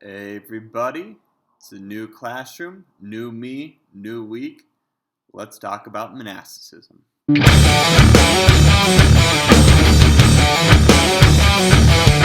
Hey everybody, it's a new classroom, new me, new week. Let's talk about monasticism.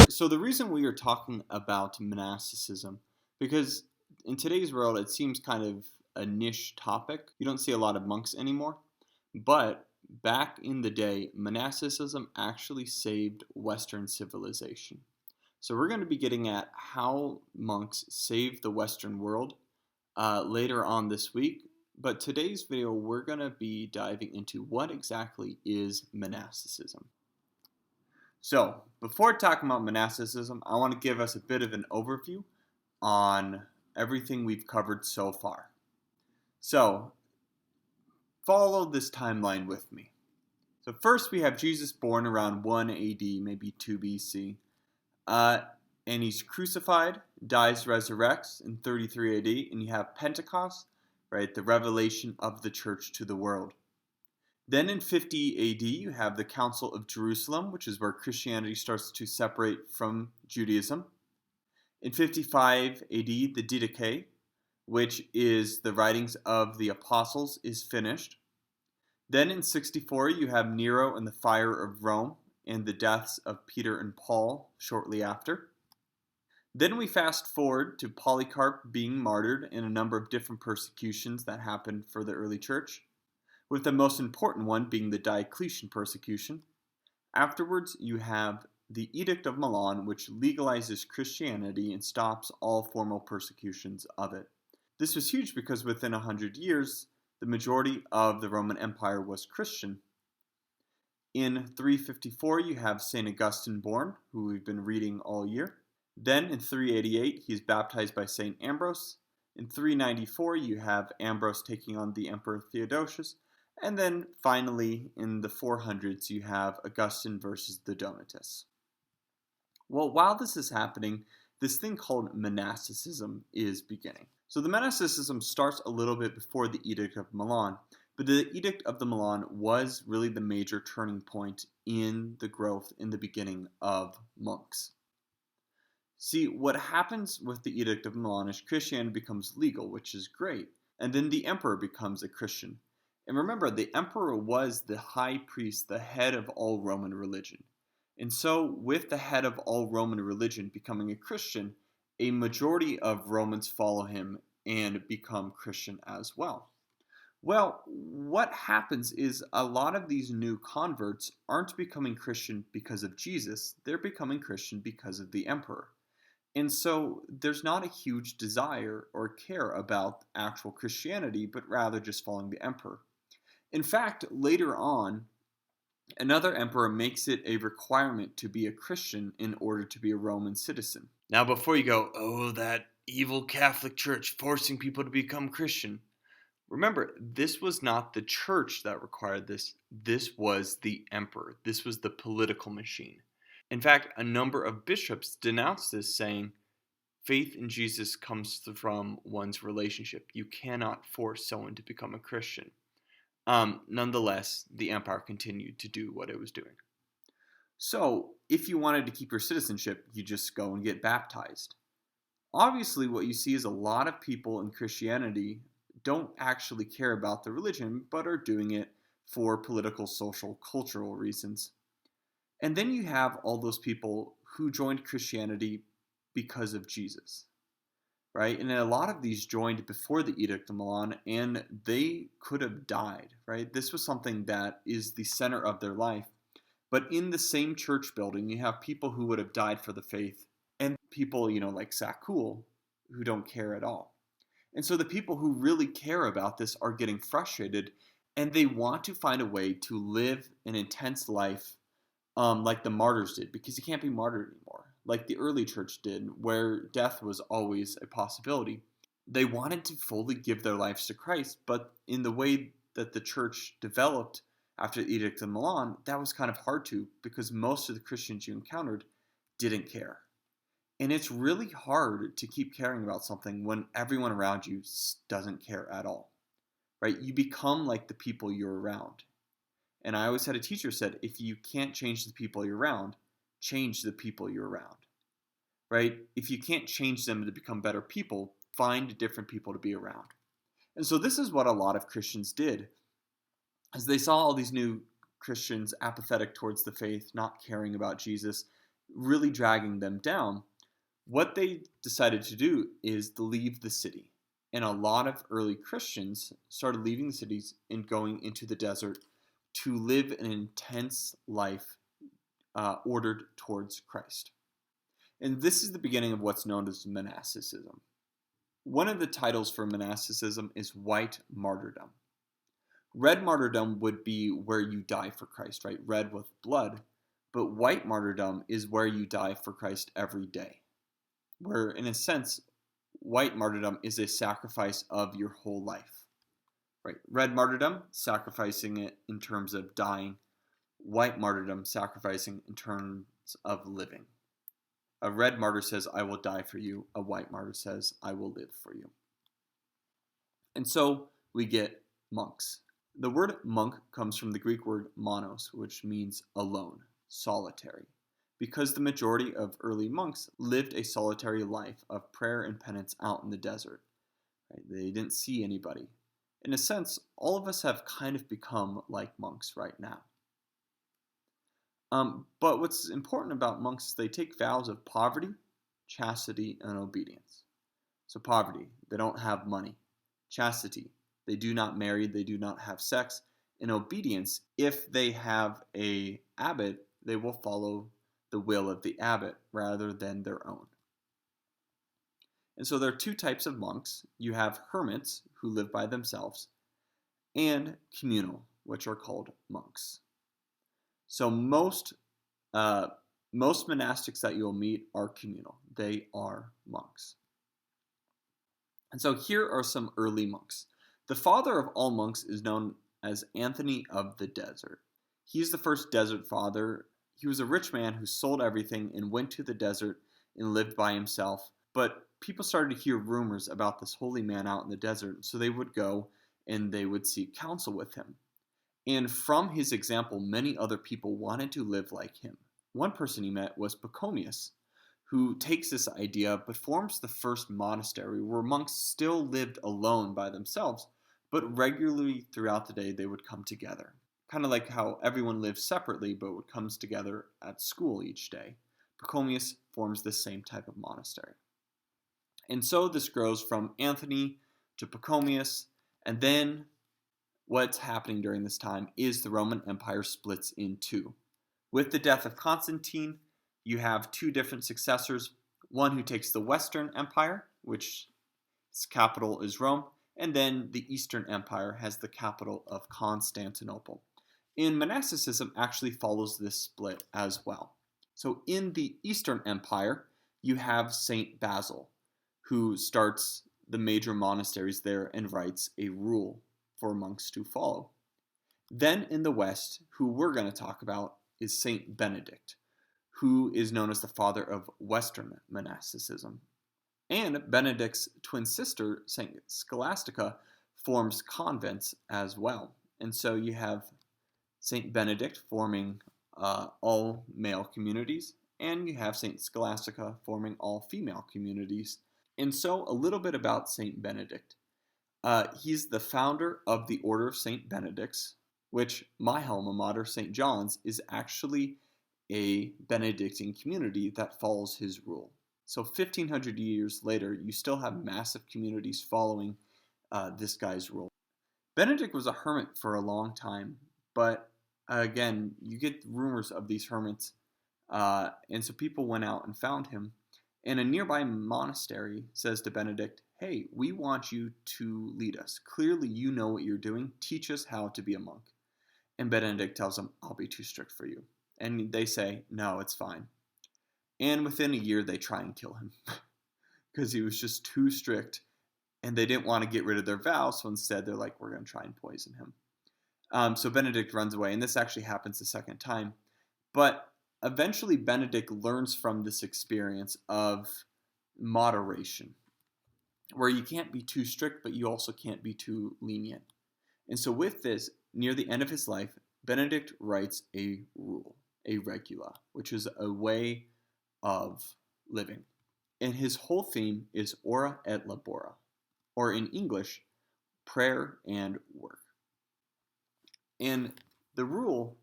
So the reason we are talking about monasticism, because in today's world it seems kind of a niche topic. You don't see a lot of monks anymore. But back in the day, monasticism actually saved Western civilization. So we're going to be getting at how monks saved the Western world later on this week. But today's video, we're going to be diving into what exactly is monasticism. So before talking about monasticism, I want to give us a bit of an overview on everything we've covered so far. So follow this timeline with me. So first we have Jesus born around 1 AD, maybe 2 BC. And he's crucified, dies, resurrects in 33 AD, and you have Pentecost, right, the revelation of the church to the world. Then in 50 AD, you have the Council of Jerusalem, which is where Christianity starts to separate from Judaism. In 55 AD, the Didache, which is the writings of the apostles, is finished. Then in 64, you have Nero and the fire of Rome, and the deaths of Peter and Paul shortly after. Then we fast forward to Polycarp being martyred and a number of different persecutions that happened for the early church, with the most important one being the Diocletian persecution. Afterwards, you have the Edict of Milan, which legalizes Christianity and stops all formal persecutions of it. This was huge because within 100 years, the majority of the Roman Empire was Christian. In 354, you have St. Augustine born, who we've been reading all year. Then in 388, he's baptized by St. Ambrose. In 394, you have Ambrose taking on the Emperor Theodosius. And then finally, in the 400s, you have Augustine versus the Donatists. Well, while this is happening, this thing called monasticism is beginning. So the monasticism starts a little bit before the Edict of Milan, but the Edict of the Milan was really the major turning point in the growth in the beginning of monks. See, what happens with the Edict of Milan is Christianity becomes legal, which is great, and then the emperor becomes a Christian. And remember, the emperor was the high priest, the head of all Roman religion. And so, with the head of all Roman religion becoming a Christian, a majority of Romans follow him and become Christian as well. Well, what happens is a lot of these new converts aren't becoming Christian because of Jesus, they're becoming Christian because of the emperor. And so there's not a huge desire or care about actual Christianity, but rather just following the emperor. In fact, later on, another emperor makes it a requirement to be a Christian in order to be a Roman citizen. Now, before you go, oh, that evil Catholic Church forcing people to become Christian, remember, this was not the church that required this. This was the emperor. This was the political machine. In fact, a number of bishops denounced this, saying, faith in Jesus comes from one's relationship. You cannot force someone to become a Christian. Nonetheless, the empire continued to do what it was doing. So, if you wanted to keep your citizenship, you just go and get baptized. Obviously, what you see is a lot of people in Christianity don't actually care about the religion, but are doing it for political, social, cultural reasons. And then you have all those people who joined Christianity because of Jesus, right? And a lot of these joined before the Edict of Milan, and they could have died, right? This was something that is the center of their life. But in the same church building, you have people who would have died for the faith, and people, like Sakul, who don't care at all. And so the people who really care about this are getting frustrated, and they want to find a way to live an intense life like the martyrs did, because you can't be martyred anymore, like the early church did, where death was always a possibility. They wanted to fully give their lives to Christ, but in the way that the church developed after the Edict of Milan, that was kind of hard to, because most of the Christians you encountered didn't care. And it's really hard to keep caring about something when everyone around you doesn't care at all, right? You become like the people you're around. And I always had a teacher said, if you can't change the people you're around, change the people you're around. right? If you can't change them to become better people, find different people to be around. And so this is what a lot of Christians did, as they saw all these new Christians apathetic towards the faith, not caring about Jesus, really dragging them down. What they decided to do is to leave the city. And a lot of early Christians started leaving the cities and going into the desert to live an intense life ordered towards Christ. And this is the beginning of what's known as monasticism. One of the titles for monasticism is white martyrdom. Red martyrdom would be where you die for Christ, right? Red with blood. But white martyrdom is where you die for Christ every day. Where, in a sense, white martyrdom is a sacrifice of your whole life. Right? Red martyrdom, sacrificing it in terms of dying. White martyrdom, sacrificing in terms of living. A red martyr says, I will die for you. A white martyr says, I will live for you. And so we get monks. The word monk comes from the Greek word monos, which means alone, solitary, because the majority of early monks lived a solitary life of prayer and penance out in the desert. Right? They didn't see anybody. In a sense, all of us have kind of become like monks right now. But what's important about monks is they take vows of poverty, chastity, and obedience. So poverty, they don't have money. Chastity, they do not marry, they do not have sex. In obedience, if they have an abbot, they will follow the will of the abbot rather than their own. And so there are two types of monks. You have hermits, who live by themselves, and communal, which are called monks. So most monastics that you'll meet are communal. They are monks. And so here are some early monks. The father of all monks is known as Anthony of the Desert. He's the first desert father. He was a rich man who sold everything and went to the desert and lived by himself. But people started to hear rumors about this holy man out in the desert, so they would go and they would seek counsel with him. And from his example, many other people wanted to live like him. One person he met was Pachomius, who takes this idea but forms the first monastery where monks still lived alone by themselves, but regularly throughout the day they would come together. Kind of like how everyone lives separately but would comes together at school each day. Pachomius forms this same type of monastery. And so this grows from Anthony to Pachomius, and then what's happening during this time is the Roman Empire splits in two. With the death of Constantine, you have two different successors, one who takes the Western Empire, which its capital is Rome, and then the Eastern Empire has the capital of Constantinople. And monasticism actually follows this split as well. So in the Eastern Empire, you have Saint Basil, who starts the major monasteries there and writes a rule for monks to follow. Then in the West, who we're going to talk about, is Saint Benedict, who is known as the father of Western monasticism. And Benedict's twin sister, Saint Scholastica, forms convents as well. And so you have Saint Benedict forming all male communities, and you have Saint Scholastica forming all female communities. And so a little bit about Saint Benedict. He's the founder of the Order of Saint Benedicts, which my alma mater, St. John's, is actually a Benedictine community that follows his rule. So 1,500 years later, you still have massive communities following this guy's rule. Benedict was a hermit for a long time, but again, you get rumors of these hermits, and so people went out and found him. And a nearby monastery says to Benedict, hey, we want you to lead us. Clearly you know what you're doing. Teach us how to be a monk. And Benedict tells them, I'll be too strict for you. And they say, no, it's fine. And within a year, they try and kill him because he was just too strict. And they didn't want to get rid of their vows, so instead they're like, we're going to try and poison him. So Benedict runs away, and this actually happens the second time. But eventually Benedict learns from this experience of moderation, where you can't be too strict, but you also can't be too lenient. And so with this, near the end of his life, Benedict writes a rule, a regula, which is a way of living. And his whole theme is ora et labora, or in English, prayer and work. And the rule,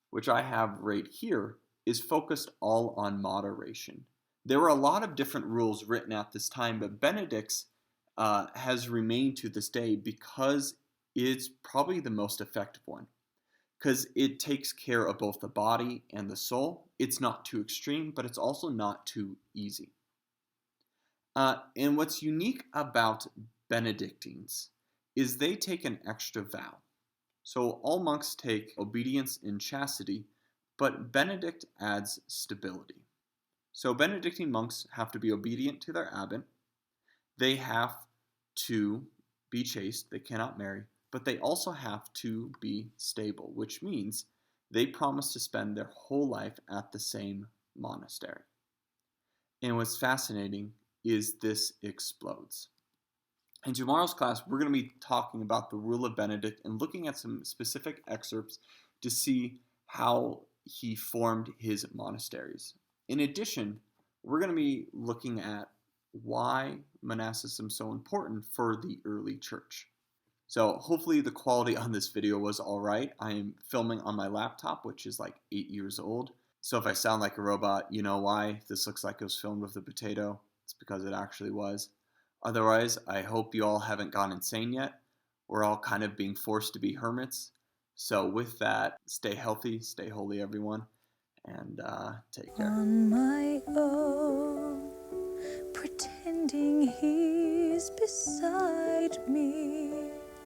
which I have right here, is focused all on moderation. There were a lot of different rules written at this time, but Benedict's has remained to this day because it's probably the most effective one, because it takes care of both the body and the soul. It's not too extreme, but it's also not too easy. And what's unique about Benedictines is they take an extra vow. So all monks take obedience and chastity, but Benedict adds stability. So Benedictine monks have to be obedient to their abbot. They have to be chaste, they cannot marry, but they also have to be stable, which means they promise to spend their whole life at the same monastery. And what's fascinating is this explodes. In tomorrow's class, we're going to be talking about the rule of Benedict and looking at some specific excerpts to see how he formed his monasteries. In addition, we're going to be looking at why monasticism is so important for the early church. So hopefully the quality on this video was all right. I am filming on my laptop, which is like 8 years old. So if I sound like a robot, you know why. This looks like it was filmed with a potato. It's because it actually was. Otherwise, I hope you all haven't gone insane yet. We're all kind of being forced to be hermits. So with that, stay healthy, stay holy, everyone, and take care. On my own, pretending he's beside me.